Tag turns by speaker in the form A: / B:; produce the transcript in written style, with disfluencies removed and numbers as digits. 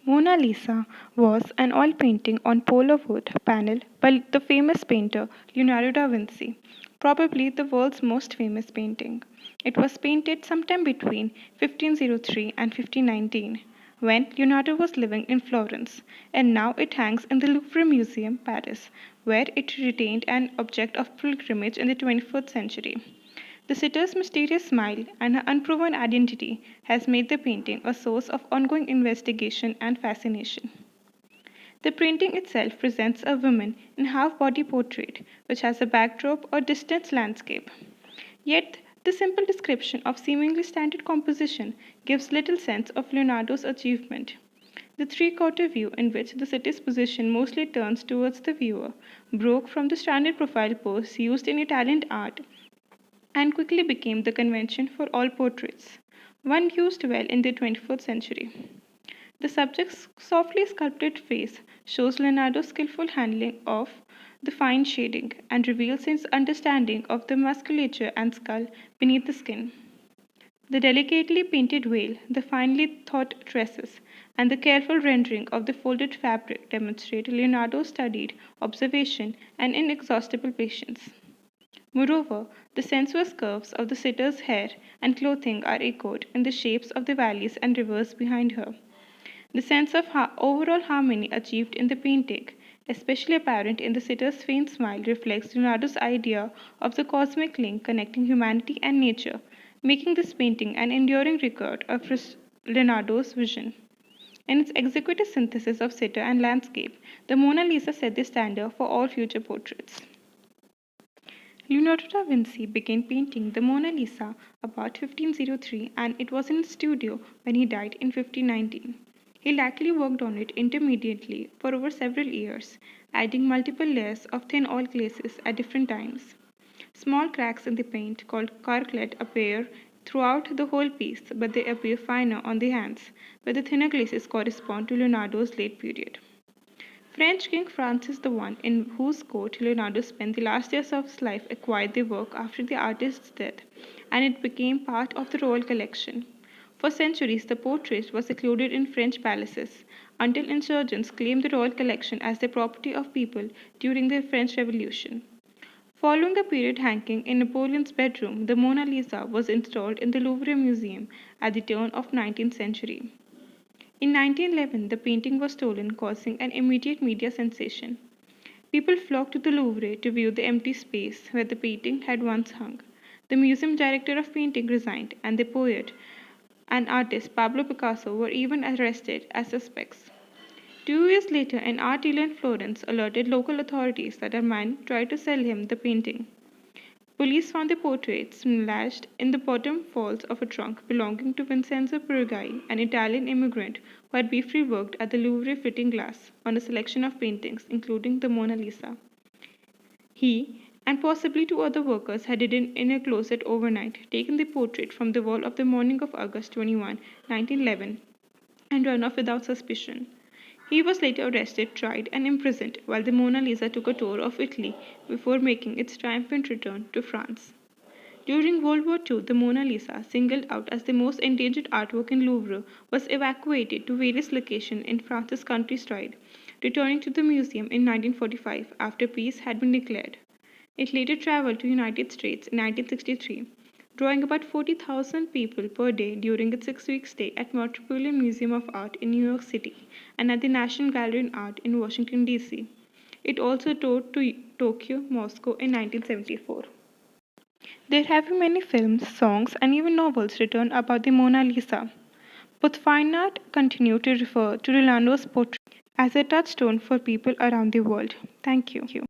A: Mona Lisa was an oil painting on polar wood panel by the famous painter Leonardo da Vinci, probably the world's most famous painting. It was painted sometime between 1503 and 1519 when Leonardo was living in Florence, and now it hangs in the Louvre Museum, Paris, where it retained an object of pilgrimage in the 21st century. The sitter's mysterious smile and her unproven identity has made the painting a source of ongoing investigation and fascination. The painting itself presents a woman in half body portrait, which has a backdrop or distant landscape. Yet, the simple description of seemingly standard composition gives little sense of Leonardo's achievement. The three-quarter view, in which the sitter's position mostly turns towards the viewer, broke from the standard profile pose used in Italian art and quickly became the convention for all portraits, one used well in the 21st century. The subject's softly sculpted face shows Leonardo's skillful handling of the fine shading and reveals his understanding of the musculature and skull beneath the skin. The delicately painted veil, the finely thought tresses, and the careful rendering of the folded fabric demonstrate Leonardo's studied observation and inexhaustible patience. Moreover, the sensuous curves of the sitter's hair and clothing are echoed in the shapes of the valleys and rivers behind her. The sense of overall harmony achieved in the painting, especially apparent in the sitter's faint smile, reflects Leonardo's idea of the cosmic link connecting humanity and nature, making this painting an enduring record of Leonardo's vision. In its executive synthesis of sitter and landscape, the Mona Lisa set the standard for all future portraits. Leonardo da Vinci began painting the Mona Lisa about 1503 and it was in his studio when he died in 1519. He likely worked on it intermediately for over several years, adding multiple layers of thin oil glazes at different times. Small cracks in the paint, called carklet, appear throughout the whole piece, but they appear finer on the hands, where the thinner glazes correspond to Leonardo's late period. French King Francis I, in whose court Leonardo spent the last years of his life, acquired the work after the artist's death, and it became part of the royal collection. For centuries, the portrait was secluded in French palaces, until insurgents claimed the royal collection as the property of people during the French Revolution. Following a period hanging in Napoleon's bedroom, the Mona Lisa was installed in the Louvre Museum at the turn of 19th century. In 1911, the painting was stolen, causing an immediate media sensation. People flocked to the Louvre to view the empty space where the painting had once hung. The museum director of painting resigned, and the poet and artist Pablo Picasso were even arrested as suspects. 2 years later, an art dealer in Florence alerted local authorities that a man tried to sell him the painting. Police found the portraits lashed in the bottom folds of a trunk belonging to Vincenzo Perugai, an Italian immigrant who had briefly worked at the Louvre Fitting Glass on a selection of paintings, including the Mona Lisa. He and possibly two other workers had hidden in a closet overnight, taken the portrait from the wall of the morning of August 21, 1911, and run off without suspicion. He was later arrested, tried, and imprisoned while the Mona Lisa took a tour of Italy before making its triumphant return to France. During World War II, the Mona Lisa, singled out as the most endangered artwork in Louvre, was evacuated to various locations in France's countryside, returning to the museum in 1945 after peace had been declared. It later traveled to the United States in 1963, drawing about 40,000 people per day during its 6 week stay at Metropolitan Museum of Art in New York City and at the National Gallery of Art in Washington, D.C. It also toured to Tokyo, Moscow in 1974. There have been many films, songs, and even novels written about the Mona Lisa. Both fine art continue to refer to Rolando's portrait as a touchstone for people around the world. Thank you.